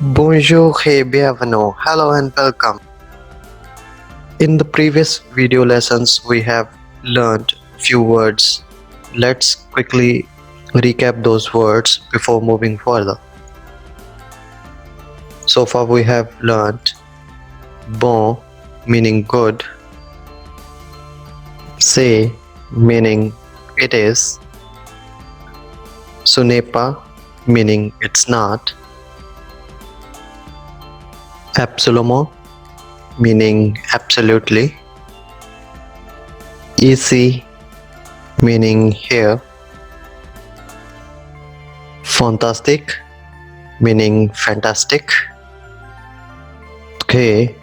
Bonjour et bienvenue. Hello and welcome. In the previous video lessons, we have learned few words. Let's quickly recap those words before moving further. So far, we have learned bon, meaning good, c'est, meaning it is, ce n'est pas, meaning it's not, absolument, meaning absolutely, ici, meaning here, fantastic, meaning fantastic, okay,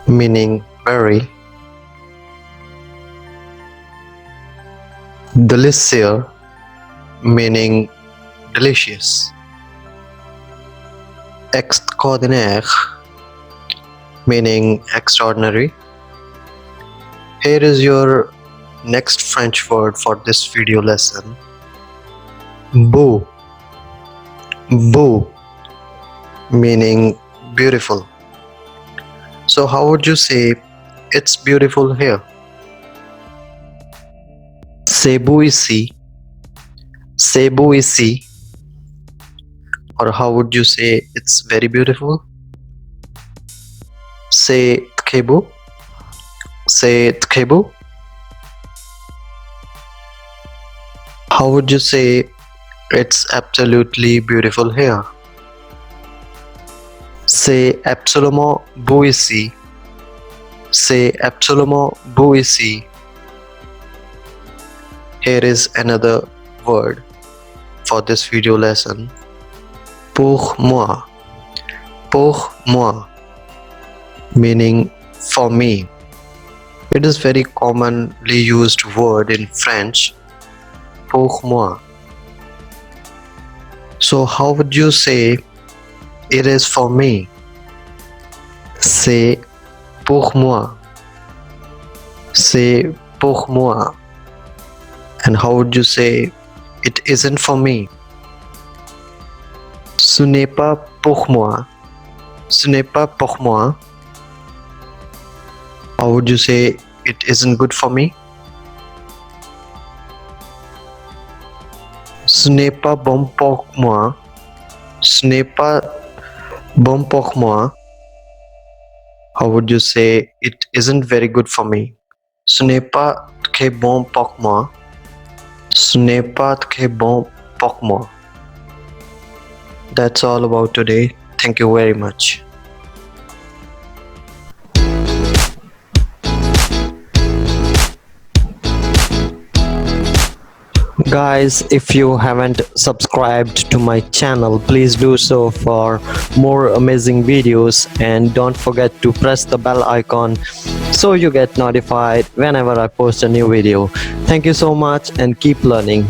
meaning very, délicieux, meaning delicious, extraordinaire, meaning extraordinary. Here is your next French word for this video lesson. Beau. Beau, meaning beautiful. So how would you say it's beautiful here? C'est beau ici. C'est beau ici. Or how would you say it's very beautiful? C'est très beau. C'est très beau. How would you say it's absolutely beautiful here? C'est absolument beau ici. C'est absolument beau ici. Here is another word for this video lesson. Pour moi. Pour moi, meaning for me. It is very commonly used word in French. Pour moi. So how would you say it is for me? C'est pour moi. C'est pour moi. And how would you say it isn't for me? Ce n'est pas pour moi. Ce n'est pas pour moi. How would you say it isn't good for me? Ce n'est pas bon pour moi. Ce n'est pas bon pour moi. How would you say it isn't very good for me? Ce n'est pas très bon pour moi. Ce n'est pas très bon pour moi. That's all about today. Thank you very much. Guys, if you haven't subscribed to my channel, please do so for more amazing videos, and don't forget to press the bell icon so you get notified whenever I post a new video. Thank you so much and keep learning.